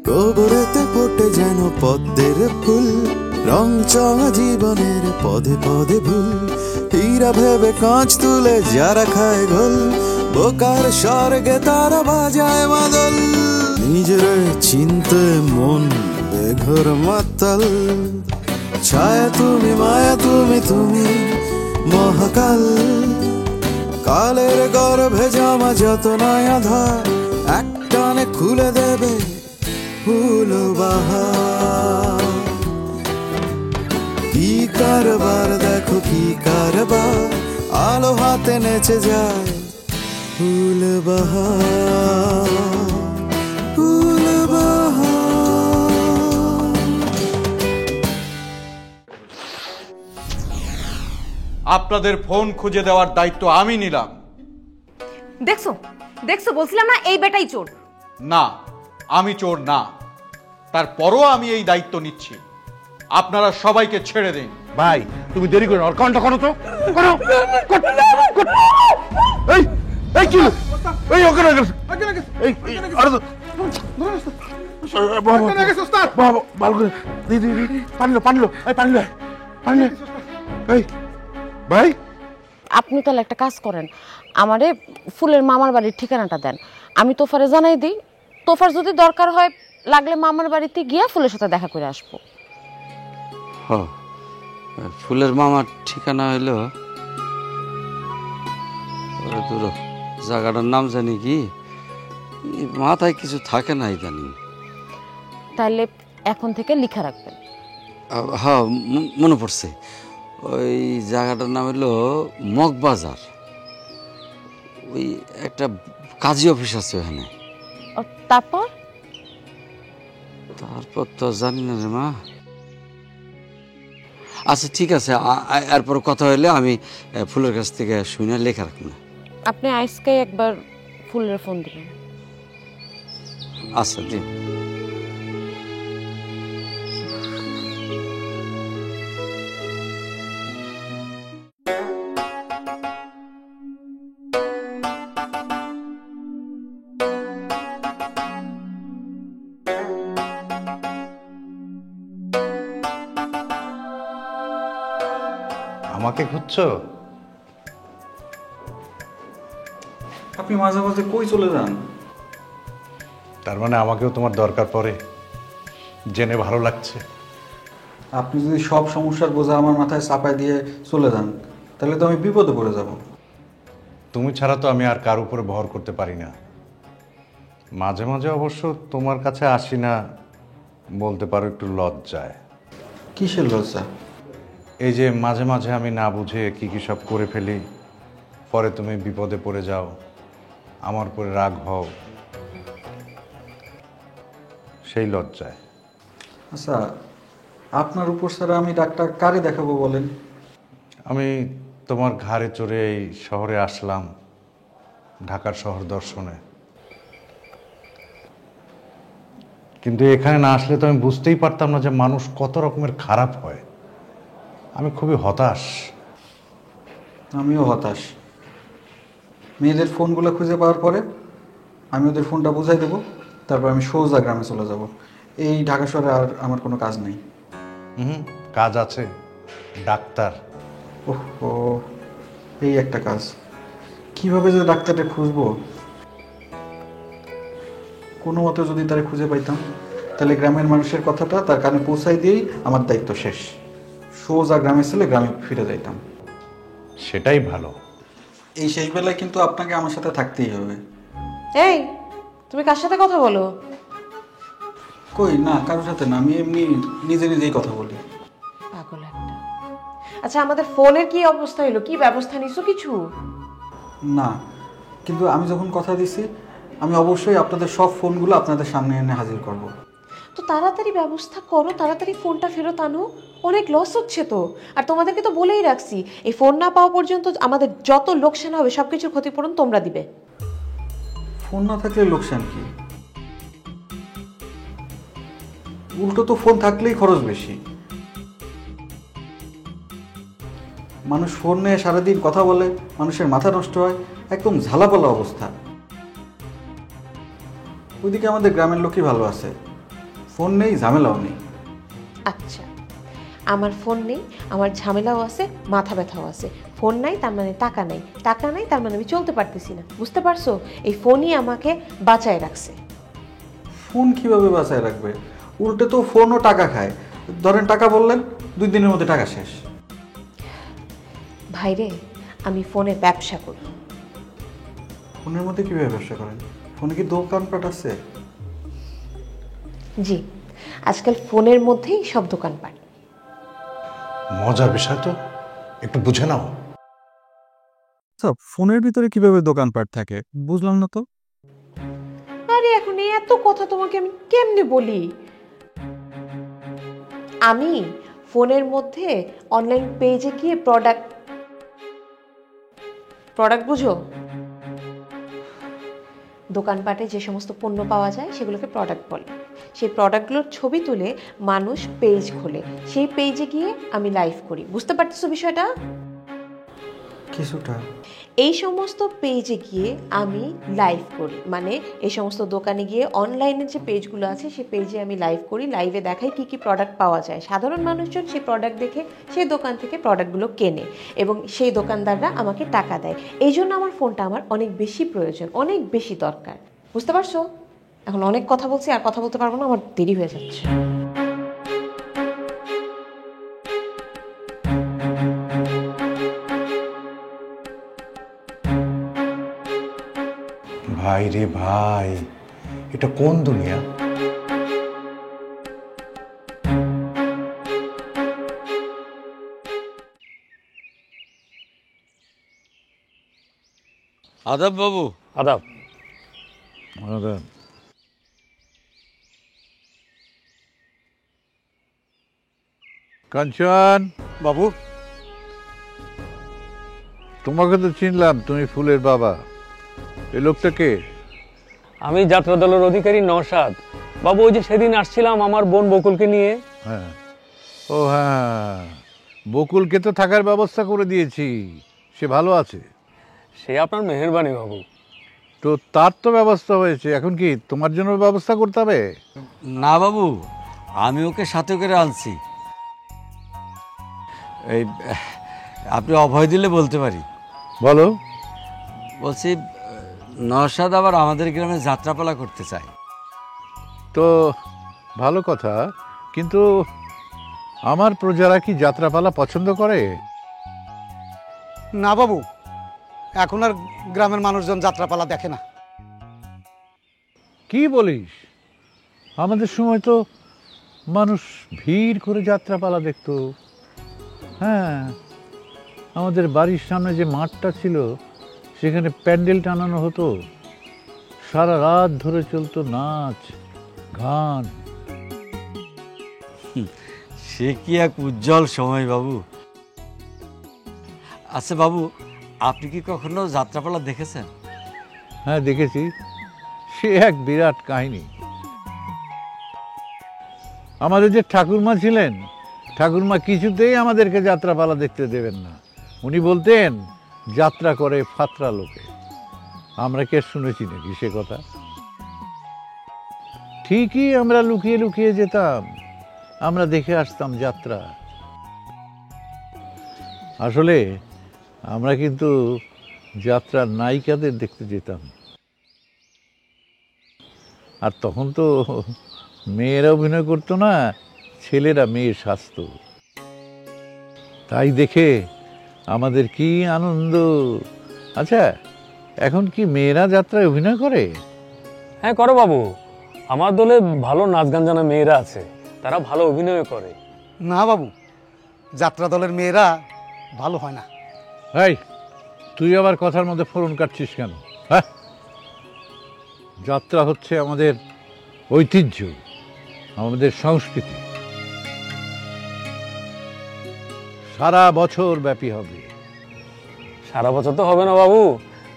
গোবরেতে ফোটে যেন পদ্মের ফুল, রং চঙা জীবনের পদে পদে ভুল। হীরা ভেবে কাঁচ তুলে যারা খায় গোল, বোকার স্বর্গে তারা বাজায় মাদল। নিজের চিনতে মন বেঘর মাতাল, ছায়া তুমি মায়া তুমি তুমি মহাকাল। কালের গর্ভে জমা যত নয়া ধার, একটানে খুলে দেবে ফুল বাহার। কি কারবার দেখো কি কারবার, আলো হাতে নেচে যায় ফুল বাহার, ফুল বাহার। আপনাদের ফোন খুঁজে দেওয়ার দায়িত্ব আমি নিলাম। দেখছো দেখছো, বলছিলাম না এই বেটাই চোর। না, আমি চোর না, তারপরও আমি এই দায়িত্ব নিচ্ছি। আপনারা সবাইকে ছেড়ে দিন। ভাই তুমি দেরি করো, আর কাউন্টটা করো তো, করো। এই এই কি এই ওখানে গেছে, এই আরে তো বাবা ভালো করে দি দি দি পানিলো পানিলো এই পানিলো পানিলো। এই ভাই আপনি তাহলে একটা কাজ করেন, আমারে ফুলের মামার বাড়ির ঠিকানাটা দেন, আমি তোফারে জানাই দিই। তোফার যদি দরকার হয় লাগলে মামার বাড়িতে গিয়ে ফুলের সাথে দেখা করে আসবো। ফুলের মামার ঠিকানা হইলো জায়গাটার নাম জানি কি, মাথায় কিছু থাকে না জানি। তাহলে এখন থেকে লিখা রাখবেন। হ্যাঁ মনে পড়ছে, ওই জায়গাটার নাম হলো মগবাজার। ওই একটা কাজী অফিস আছে ওখানে। তারপর তারপর তো জানি না রে মা। আচ্ছা ঠিক আছে, এরপর কথা হইলে আমি ফুলের কাছ থেকে শুনে লেখা রাখবো। আপনি আজকে একবার ফুলের ফোন দিবেন। আচ্ছা দিন। আমাকে খুঁজছো? আপনি মাঝে মাঝে কই চলে যান? তার মানে আমাকেও তোমার দরকার পড়ে, জেনে ভালো লাগছে। আপনি যদি সব সমস্যার বোঝা আমার মাথায় চাপায় দিয়ে চলে যান, তাহলে তো আমি বিপদে পড়ে যাব। তুমি ছাড়া তো আমি আর কার উপরে ভর করতে পারি না। মাঝে মাঝে অবশ্য তোমার কাছে আসি না, বলতে পারো একটু লজ্জায়। কিসের লজ্জা? এই যে মাঝে মাঝে আমি না বুঝে কি কি সব করে ফেলি, পরে তুমি বিপদে পড়ে যাও, আমার উপরে রাগ হও, সেই লজ্জায়। আচ্ছা, আপনার উপর ছাড়া আমি ডাক্তার কারে দেখাবো বলেন? আমি তোমার ঘাড়ে চড়ে এই শহরে আসলাম, ঢাকার শহর দর্শনে। কিন্তু এখানে না আসলে তো আমি বুঝতেই পারতাম না যে মানুষ কত রকমের খারাপ হয়। আমি খুবই হতাশ। আমিও হতাশ। মেয়েদের ফোনগুলো খুঁজে পাওয়ার পরে আমি ওদের ফোনটা বুঝাই দেবো, তারপর আমি সোজা গ্রামে চলে যাব। এই ঢাকা শহরে আর আমার কোনো কাজ নেই। কাজ আছে, ডাক্তার। ওহো, এই একটা কাজ। কিভাবে যে ডাক্তারটা খুঁজবো? কোনো মতে যদি তারা খুঁজে পাইতাম, তাহলে গ্রামের মানুষের কথাটা তার কানে পৌঁছাই দিয়েই আমার দায়িত্ব শেষ। সোজা গ্রামে ছেলে গ্রামে ফিরে যাইতাম। সেটাই ভালো। এই শেষ বেলায় কিন্তু আপনাকে আমার সাথে থাকতেই হবে। এই তুমি কার সাথে কথা বলো? কই না, কারোর সাথে না, আমি এমনি নিজে নিজেই কথা বলি। পাগল একটা। আচ্ছা আমাদের ফোনের কি অবস্থা হলো, কি ব্যবস্থা নিছো কিছু? না, কিন্তু আমি যখন কথা দিছি, আমি অবশ্যই আপনাদের সব ফোনগুলো আপনাদের সামনে এনে হাজির করব। তো তাড়াতাড়ি ব্যবস্থা করো, তাড়াতাড়ি ফোনটা ফেরত আনো, অনেক লস হচ্ছে তো। আর তোমাদেরকে তো বলেই রাখছি, এই ফোন না পাওয়া পর্যন্ত আমাদের যত লোকসান হবে সবকিছুর ক্ষতিপূরণ তোমরা দিবে। ফোন না থাকলে লোকসান কি? উল্টো তো ফোন থাকলেই খরচ বেশি। মানুষ ফোন নিয়ে সারাদিন কথা বলে, মানুষের মাথা নষ্ট হয়, একদম ঝালাপালা অবস্থা। ওইদিকে আমাদের গ্রামের লোকই ভালো আছে, ফোন নেই, ঝামেলাও নেই। আচ্ছা, আমার ফোন নেই, আমার ঝামেলাও আছে, মাথা ব্যথাও আছে। ফোন নাই তার মানে টাকা নাই, টাকা নাই তার মানে আমি চলতে পারতেছি না, বুঝতে পারছো? এই ফোনই আমাকে বাঁচায় রাখছে। ফোন কিভাবে বাঁচায় রাখবে? উল্টে তো ফোনও টাকা খায়। ধরেন টাকা বললেন, 2 দিনের মধ্যে টাকা শেষ। ভাইরে, আমি ফোনের ব্যবসা করি। ফোনের মধ্যে কিভাবে ব্যবসা করেন? ফোনে কি দোকানপাট আছে? জি, আজকাল ফোনের মধ্যেই সব দোকানপাট। মজার বিষয় তো, একটু বুঝে নাও। আচ্ছা, ফোনের ভিতরে কিভাবে দোকানপাট থাকে বুঝলাম না তো। আরে এখন এত কথা তোমাকে আমি কেমনে বলি? আমি ফোনের মধ্যে অনলাইন পেজে গিয়ে প্রোডাক্ট বুঝো, দোকানপাটে যে সমস্ত পণ্য পাওয়া যায় সেগুলোকে প্রোডাক্ট বলে। সেই প্রোডাক্টগুলোর ছবি তুলে মানুষ পেজ খোলে, সেই পেজে গিয়ে আমি লাইভ করি। বুঝতে পারতেছো বিষয়টা? কিছুটা। এই সমস্ত পেজে গিয়ে আমি লাইভ করি, মানে এই সমস্ত দোকানে গিয়ে অনলাইনে যে পেজগুলো আছে সেই পেজে আমি লাইভ করি, লাইভে দেখাই কী কী প্রোডাক্ট পাওয়া যায়। সাধারণ মানুষজন সেই প্রোডাক্ট দেখে সেই দোকান থেকে প্রোডাক্টগুলো কেনে এবং সেই দোকানদাররা আমাকে টাকা দেয়। এই জন্য আমার ফোনটা আমার অনেক বেশি প্রয়োজন, অনেক বেশি দরকার। বুঝতে পারছো? এখন অনেক কথা বলছি, আর কথা বলতে পারবো না, আমার দেরি হয়ে যাচ্ছে। ভাই রে ভাই, এটা কোন দুনিয়া? আদাব বাবু। আদাব। কাঞ্চন বাবু, তোমাকে তো চিনলাম, তুমি ফুলের বাবা। এই লোকটা কে? আমি যাত্রা দলের অধিকারী নওশাদ। বাবু, ওই যে সেদিন আসছিলাম আমার বোন বকুলকে নিয়ে। হ্যাঁ, ও হ্যাঁ, বকুলকে তো থাকার ব্যবস্থা করে দিয়েছি, সে ভালো আছে। সে আপনার মেহেরবানি বাবু। তো তার তো ব্যবস্থা হয়েছে, এখন কি তোমার জন্য ব্যবস্থা করতে হবে? না বাবু, আমি ওকে সাথে করে আনছি। এই আপনি অভয় দিলে বলতে পারি। বলো। বলছি, নওশাদ আবার আমাদের গ্রামে যাত্রাপালা করতে চায়। তো ভালো কথা, কিন্তু আমার প্রজারা কি যাত্রাপালা পছন্দ করে? না বাবু, এখন আর গ্রামের মানুষজন যাত্রাপালা দেখে না। কি বলিস? আমাদের সময় তো মানুষ ভিড় করে যাত্রাপালা দেখতো। হ্যাঁ, আমাদের বাড়ির সামনে যে মাঠটা ছিল সেখানে প্যান্ডেল টানানো হতো, সারা রাত ধরে চলতো নাচ গান। সে কি এক উজ্জ্বল সময় বাবু। আচ্ছা বাবু, আপনি কি কখনো যাত্রাপালা দেখেছেন? হ্যাঁ, দেখেছি। সে এক বিরাট কাহিনী। আমাদের যে ঠাকুরমা ছিলেন, ঠাকুরমা কিছুতেই আমাদেরকে যাত্রাপালা দেখতে দেবেন না। উনি বলতেন যাত্রা করে ফাত্রা লোকে। আমরা কে শুনেছি নাকি সে কথা? ঠিকই আমরা লুকিয়ে লুকিয়ে যেতাম, আমরা দেখে আসতাম যাত্রা। আসলে আমরা কিন্তু যাত্রার নায়িকাদের দেখতে যেতাম। আর তখন তো মেয়েরা অভিনয় করতো না, ছেলেরা মেয়ে সাজতো। তাই দেখে আমাদের কি আনন্দ। আচ্ছা, এখন কি মেয়েরা যাত্রায় অভিনয় করে? হ্যাঁ, করে বাবু। আমার দলে ভালো নাচ গান জানা মেয়েরা আছে, তারা ভালো অভিনয় করে। না বাবু, যাত্রা দলের মেয়েরা ভালো হয় না। এই, তুই আবার কথার মধ্যে ফোড়ন কাটছিস কেন? হ্যাঁ, যাত্রা হচ্ছে আমাদের ঐতিহ্য, আমাদের সংস্কৃতি। সারা বছর ব্যাপী হবে। সারা বছর তো হবে না বাবু,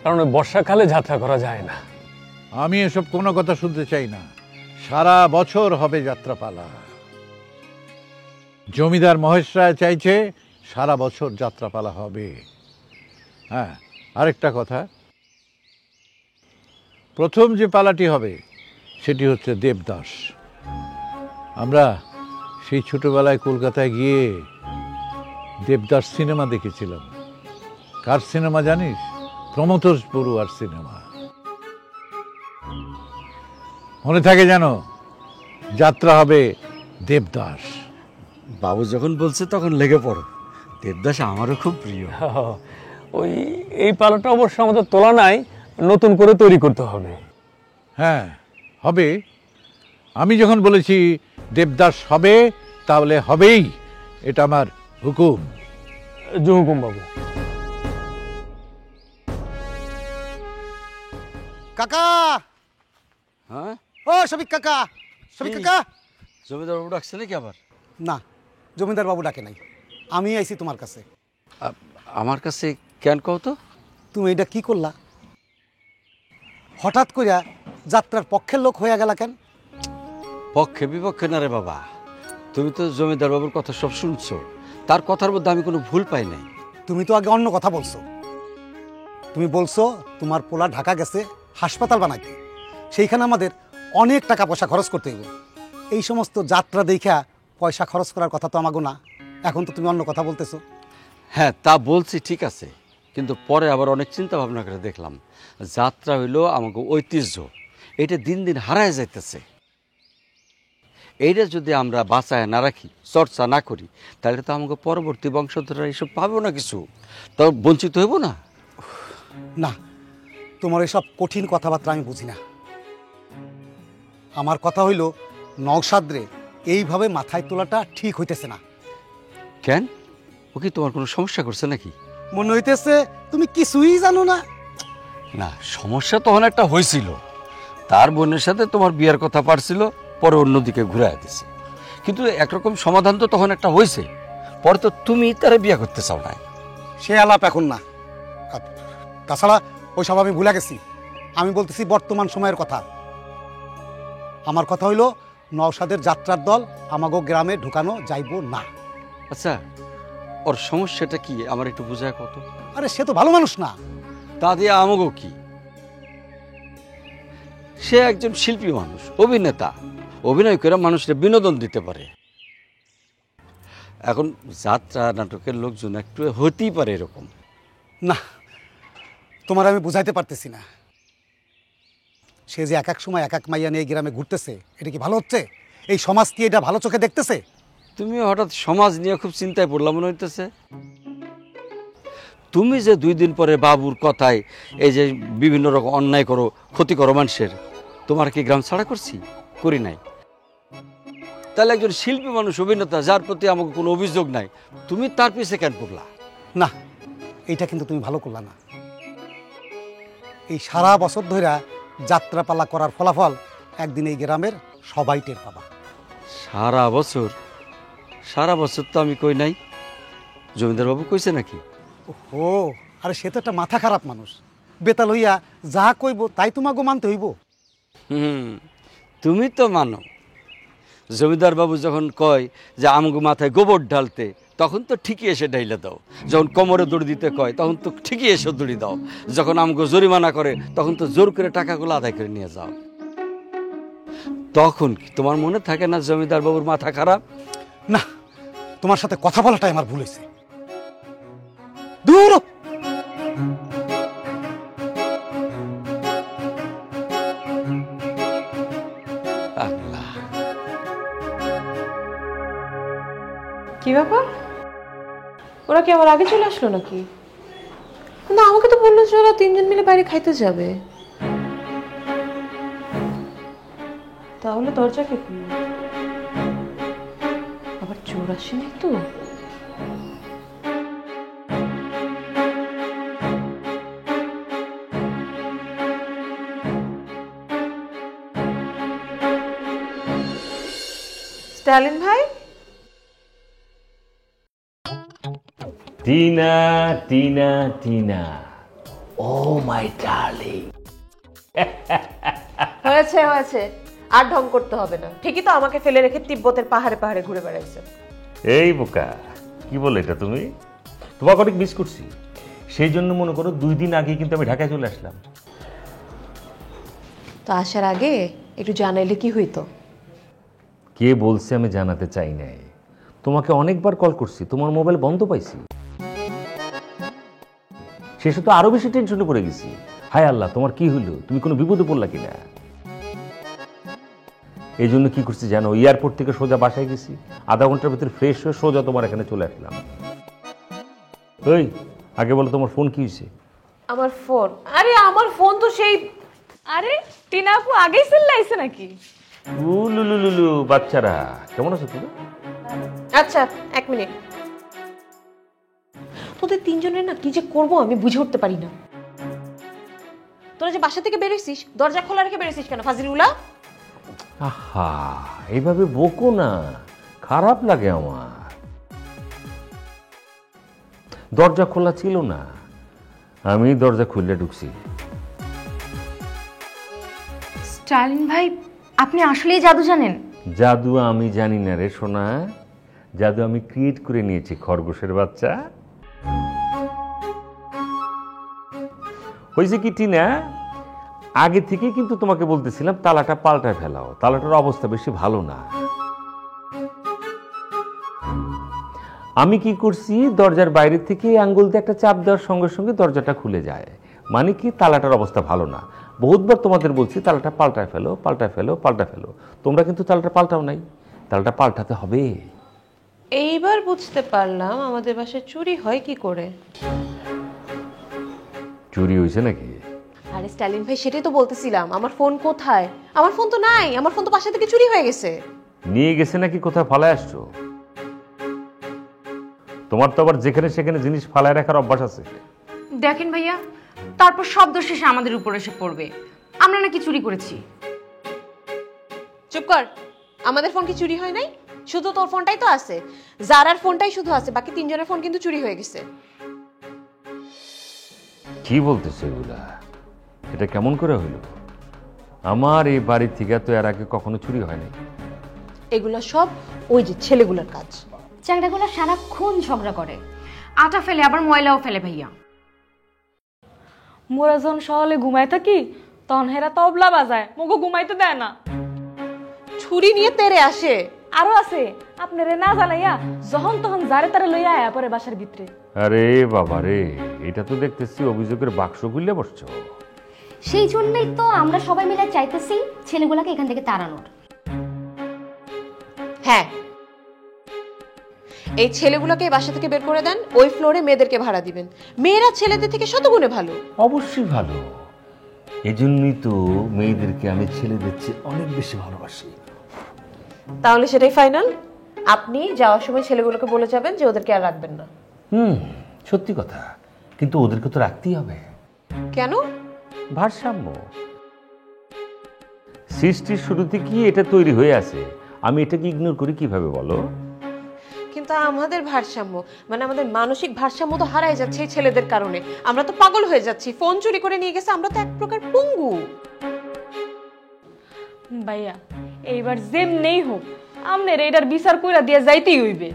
কারণ ওই বর্ষাকালে যাত্রা করা যায় না। আমি এসব কোনো কথা শুনতে চাই না। সারা বছর হবে যাত্রাপালা। জমিদার মহেশ রায় চাইছে সারা বছর যাত্রাপালা হবে। হ্যাঁ, আরেকটা কথা, প্রথম যে পালাটি হবে সেটি হচ্ছে দেবদাস। আমরা সেই ছোটবেলায় কলকাতায় গিয়ে দেবদাস সিনেমা দেখেছিলাম। কার সিনেমা জানিস? প্রমথোষ বড়ুয়ার সিনেমা। মনে থাকে যেন, যাত্রা হবে দেবদাস। বাবু যখন বলছে তখন লেগে পড়ো, দেবদাস আমারও খুব প্রিয়। ওই এই পালাটা অবশ্য আমাদের তোলা নাই, নতুন করে তৈরি করতে হবে। হ্যাঁ হবে। আমি যখন বলেছি দেবদাস হবে, তাহলে হবেই, এটা আমার হুকুম। হুকুম বাবু। কাকা, হ্যাঁ ও শফিক কাকা, শফিক কাকা। জমিদার বাবু ডাকছে নাকি আবার? না, জমিদার বাবু ডাকে নাই, আমি আইছি তোমার কাছে। আমার কাছে কেন কও তো? তুমি এটা কি করলা? হঠাৎ করিয়া যাত্রার পক্ষের লোক হয়ে গেলা কেন? পক্ষে বিপক্ষে না রে বাবা, তুমি তো জমিদার বাবুর কথা সব শুনছো, তার কথার মধ্যে আমি কোনো ভুল পাই নাই। তুমি তো আগে অন্য কথা বলছো। তুমি বলছো তোমার পোলা ঢাকা গেছে হাসপাতাল বানাইতে, সেইখানে আমাদের অনেক টাকা পয়সা খরচ করতে হইব। এই সমস্ত যাত্রা দেখা পয়সা খরচ করার কথা তো আমাগো না। এখন তো তুমি অন্য কথা বলতেছো। হ্যাঁ তা বলছি ঠিক আছে, কিন্তু পরে আবার অনেক চিন্তা ভাবনা করে দেখলাম যাত্রা হইলো আমাকে ঐতিহ্য, এটা দিন দিন হারায় যাইতেছে। এইটা যদি আমরা বাঁচায় না রাখি, চর্চা না করি, তাহলে তো আমাকে পরবর্তী বংশধররা এইসব পাবো না, কিছু তো বঞ্চিত হইব না। না, তোমার এসব কঠিন কথাবার্তা আমি বুঝি না। আমার কথা হইল, নওশাদরে এইভাবে মাথায় তোলাটা ঠিক হইতেছে না। কেন, ও কি তোমার কোনো সমস্যা করছে নাকি? মনে হইতেছে তুমি কিছুই জানো না। না, সমস্যা তখন একটা হয়েছিল, তার বোনের সাথে তোমার বিয়ার কথা পারছিল, পরে অন্যদিকে ঘুরে দিছে। কিন্তু একরকম সমাধান তো তখন একটা হয়েছে, পরে তো তুমি তারা বিয়া করতে চাও না। সে আলাপ এখন না। তাছাড়া ওইসব আমি ভুলে গেছি। আমি বলতেছি বর্তমান সময়ের কথা। আমার কথা হইল, নওশাদের যাত্রার দল আমাগো গ্রামে ঢুকানো যাইব না। আচ্ছা, ওর সমস্যাটা কি আমার একটু বোঝায় কত? আরে সে তো ভালো মানুষ না। তা দিয়ে আমাগো কি? সে একজন শিল্পী মানুষ, অভিনেতা, অভিনয় করে মানুষকে বিনোদন দিতে পারে। এখন যাত্রা নাটকের লোকজন একটু হতেই পারে এরকম। না, তোমার আমি বুঝাইতে পারতেছি না। সে যে এক এক সময় এক এক মাইয়া নিয়ে গ্রামে ঘুরতেছে, এটা কি ভালো হচ্ছে? এই সমাজ কি এটা ভালো চোখে দেখতেছে? তুমি হঠাৎ সমাজ নিয়ে খুব চিন্তায় পড়লাম মনে হইতেছে। তুমি যে 2 দিন পরে বাবুর কথায় এই যে বিভিন্ন রকম অন্যায় করো, ক্ষতি করো মানুষের, তোমার কি গ্রাম ছাড়া করছি? করি নাই। তাহলে একজন শিল্পী মানুষ, অভিনেতা, যার প্রতি আমাকে কোনো অভিযোগ নাই, তুমি তার পিছে কেন পড়লা? না, এইটা কিন্তু তুমি ভালো করলা না। এই সারা বছর ধরে যাত্রাপালা করার ফলাফল একদিন এই গ্রামের সবাই টের পাবা। সারা বছর? সারা বছর তো আমি কই নাই। জমিদার বাবু কইছে নাকি? ও, আরে সে তো একটা মাথা খারাপ মানুষ। বেতাল হইয়া যা কইব তাই তোমাকে মানতে হইব। তুমি তো মানো। জমিদার বাবু যখন কয় যে আমগো মাথায় গোবর ঢালতে, তখন তো ঠিকই এসে ঢাইলে দাও। যখন কোমরে দড়ি দিতে কয়, তখন তো ঠিকই এসে দড়ি দাও। যখন আমগো জরিমানা করে, তখন তো জোর করে টাকাগুলো আদায় করে নিয়ে যাও। তখন কি তোমার মনে থাকে না জমিদার বাবুর মাথা খারাপ? না, তোমার সাথে কথা বলাটাই আমার ভুল হয়েছে। দূর কি ব্যাপার, ওরা কি আমার আগে চলে আসলো নাকি? না, আমাকে তো বললো যে ওরা 3 জন মিলে বাইরে খাইতে যাবে। তাহলে দরজা কে খুললো? আবার চোর আসেনি তো? স্ট্যালিন ভাই, টিনা টিনা টিনা, ও মাই ডার্লিং। হয়েছে হয়েছে, আর ঢং করতে হবে না। ঠিকই তো আমাকে ফেলে রেখে তিব্বতের পাহাড়ে পাহাড়ে ঘুরে বেড়াইছে। এই বোকা, কি বলে এটা তুমি? তোমাকে অনেক মিস করছি, সেই জন্য মনে করো 2 দিন আগে কিন্তু আমি ঢাকায় চলে আসলাম। তো আসার আগে একটু জানাইলে কি হইতো? কে বলছে আমি জানাতে চাই নাই? তোমাকে অনেকবার কল করছি, তোমার মোবাইল বন্ধ পাইছি। শেষে তো আরো বেশি টেনশনে পড়ে গেছি। হায় আল্লাহ, তোমার কি হইলো? তুমি কোনো বিপদে পড়লা কিনা? এই জন্য কি করছি জানো, এয়ারপোর্ট থেকে সোজা বাসায় গেছি, আধা ঘন্টার ভিতরে ফ্রেশ হয়ে সোজা তোমার এখানে চলে আসলাম। ওই আগে বলো, তোমার ফোন কি হয়েছে? আমার ফোন? আরে আমার ফোন তো সেই, আরে টিনা আপু আগেই চিল্লাইছে নাকি? লুলুলুলু, বাচ্চারা কেমন আছো তুমি? আচ্ছা 1 মিনিট। তোদের তিনজনের না কি যে করবো আমি বুঝে উঠতে পারি না। তোরা যে বাসা থেকে বেরোইছিস, দরজা খোলা রেখে বেরোইছিস কেন ফাজিলুলা? আহা, এইভাবে বকো না, খারাপ লাগে আমার। দরজা খোলা ছিল না, আমি দরজা খুলে ঢুকছি। স্টালিন ভাই, আপনি আসলেই জাদু জানেন? জাদু আমি জানি না রে সোনা, জাদু আমি ক্রিয়েট করে নিয়েছি, খরগোশের বাচ্চা। হয়েছে কি টিনা, আগে থেকে কিন্তু তোমাকে বলতেছিলাম তালাটা পাল্টায় ফেলাও, তালাটার অবস্থা বেশি ভালো না। আমি কি করছি, দরজার বাইরে থেকে আঙ্গুল দিয়ে একটা চাপ দেওয়ার সঙ্গে সঙ্গে দরজাটা খুলে যায়, মানে কি তালাটার অবস্থা ভালো না। বহুতবার তোমাদের বলছি তালাটা পাল্টায় ফেলো, পাল্টায় ফেলো, পাল্টায় ফেলো, তোমরা কিন্তু তালাটা পাল্টাও নাই। তালাটা পাল্টাতে হবে। এইবার বুঝতে পারলাম আমাদের বাসায় চুরি হয় কি করে। চুরি হয়েছে নাকি? আরে স্টালিন ভাই, সেটাই তো বলতেছিলাম, আমার ফোন কোথায়? আমার ফোন তো নাই, আমার ফোন তো বাসা থেকে চুরি হয়ে গেছে। নিয়ে গেছে নাকি কোথায় ফালায় আসছো? তোমার তো আবার যেখানে সেখানে জিনিস ফালায় রাখার অভ্যাস আছে। দেখেন ভাইয়া, তারপর সব দোষ শেষে আমাদের উপর এসে পড়বে, আমরা নাকি চুরি করেছি। চুপ কর, আমাদের ফোন কি চুরি হয় নাই? শুধু তোর ফোনটাই তো আছে, জারার ফোনটাই শুধু আছে, বাকি তিনজনের ফোন কিন্তু চুরি হয়ে গেছে। কি বলতেছে এগুলা? এটা কেমন করে হইল? আমার এই বাড়ি থেকে তো এর আগে কখনো চুরি হয় নাই। এগুলা সব ওই যে ছেলেগুলোর কাজ। চ্যাংড়াগুলো সারাক্ষণ ঝগড়া করে, আটা ফেলে আবার ময়লাও ফেলে ভাইয়া। মোরা যখন সকালে ঘুমায় থাকি তখন হেরা তবলা বাজায়, মুগো ঘুমাইতে দেয় না। ছুরি নিয়ে তেরে আসে। আরো আছে, আপনারে না জানাইয়া যখন তখন জারে তারে লইয়া আয়া পরে বাসার ভিতরে। আরে বাবা রে, এটা তো দেখতেছি অভিযোগের বাক্স খুললে বসছো। সেই জন্যই তো আমরা সবাই মিলে চাইতেছি ছেলেগুলোকে এখান থেকে তাড়ানোর। হ্যাঁ, এই ছেলেগুলোকে বাসা থেকে বের করে দেন, ওই ফ্লোরে মেয়েদেরকে ভাড়া দিবেন। মেয়েরা ছেলেদের থেকে শতগুণে ভালো। অবশ্যই ভালো, এজন্যই তো মেয়েদেরকে আমি ছেলেদের চেয়ে অনেক বেশি ভালোবাসি। তাহলে সেটাই ফাইনাল। আপনি যাওয়ার সময় ছেলেগুলোকে বলে যাবেন যে ওদেরকে আর রাখবেন না। সত্যি কথা, কিন্তু ওদেরকে তো রাখতেই হবে। কেন? ভারসাম্য। সৃষ্টির শুরু থেকেই এটা তৈরি হয়ে আছে, আমি এটাকে ইগনোর করি কিভাবে বলো? কিন্তু আমাদের ভারসাম্য, মানে আমাদের মানসিক ভারসাম্য তো হারাই যাচ্ছে এই ছেলেদের কারণে। আমরা তো পাগল হয়ে যাচ্ছি, ফোন চুরি করে নিয়ে গেছে, আমরা তো এক প্রকার পঙ্গু। ভাইয়া, এইবার যেমনেই হোক আমনের এইটার বিচার কইরা দিয়ে যাইতেই হইবে।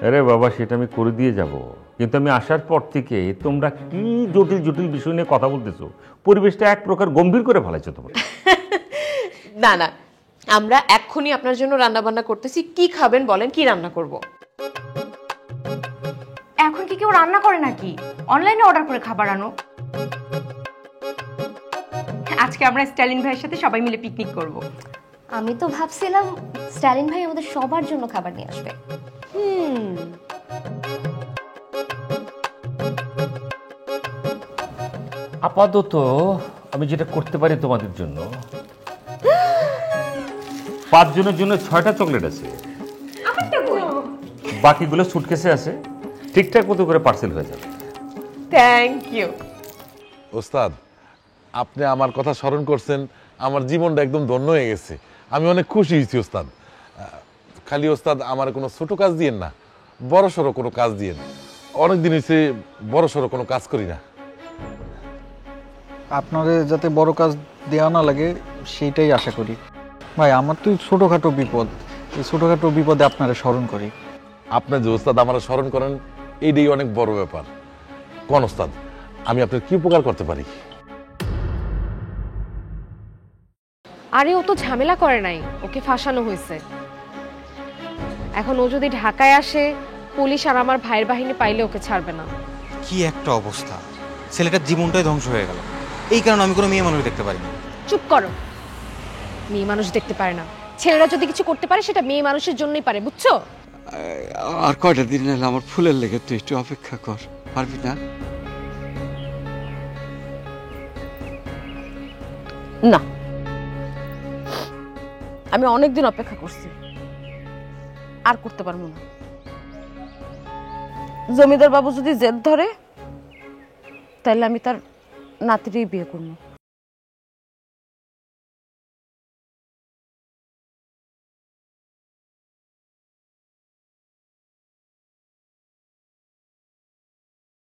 আরে বাবা, সেটা আমি করে দিয়ে যাব, কিন্তু আমি আসার পর থেকে তোমরা কি জটিল জটিল বিষয় নিয়ে কথা বলতেছো, পরিবেশটা এক প্রকার গম্ভীর করে ফেলাইছো তোমরা। না না, আমরা এক্ষুনি আপনার জন্য রান্না বান্না করতেছি। কি খাবেন বলেন, কি রান্না করব? এখন কি কেউ রান্না করে নাকি? অনলাইনে অর্ডার করে খাবার আনো। আজকে আমরা স্টালিন ভাইয়ের সাথে সবাই মিলে পিকনিক করব। আমি তো ভাবছিলাম স্টালিন ভাই আমাদের সবার জন্য খাবার নিয়ে আসবে। আপাতত আমি যেটা করতে পারি তোমাদের জন্য, 5 জনের জন্য 6টা চকলেট আছে, বাকিগুলো সুটকেসে আছে, ঠিকঠাক মতো করে পার্সেল হয়ে যাবে। থ্যাংক ইউ ওস্তাদ, আপনি আমার কথা স্মরণ করছেন, আমার জীবনটা একদম ধন্য হয়ে গেছে। আমি অনেক খুশি হয়েছি ওস্তাদ। খালি ওস্তাদ আমার কোনো ছোট কাজ দিয়েন না, বড় সড়ো কোনো কাজ দিয়েন। অনেকদিন হয়েছে বড় সড়ো কোনো কাজ করি না। আপনাদের যাতে বড় কাজ দেওয়া না লাগে সেইটাই আশা করি। ভাই, আমার তো ছোটোখাটো বিপদ, এই ছোটোখাটো বিপদে আপনারা স্মরণ করি। আপনার যে ওস্তাদ আমার স্মরণ করেন, এইটাই অনেক বড় ব্যাপার। কোন ওস্তাদ, আমি আপনার কি উপকার করতে পারি? আরে ও তো ঝামেলা করে নাই, ওকে ফাঁসানো হয়েছে। এখন ও যদি ঢাকায় আসে, পুলিশ আর আমার ভাইয়ের বাহিনী পাইলে ওকে ছাড়বে না। কি একটা অবস্থা, ছেলেটার জীবনটাই ধ্বংস হয়ে গেল। এই কারণে আমি কোনো মেয়ে মানুষ দেখতে পারি না। চুপ করো, মেয়ে মানুষ দেখতে পারে না। ছেলেরা যদি কিছু করতে পারে সেটা মেয়ে মানুষের জন্যই পারে, বুঝছো? আর কয়টা দিন এলে আমার ফুলের লেগে তুই একটু অপেক্ষা কর, পারবি না? না, আমি অনেকদিন অপেক্ষা করছি, আর করতে পারবো না। জমিদার বাবু যদি জেদ ধরে তাহলে আমি তার নাতিরই বিয়ে করবো।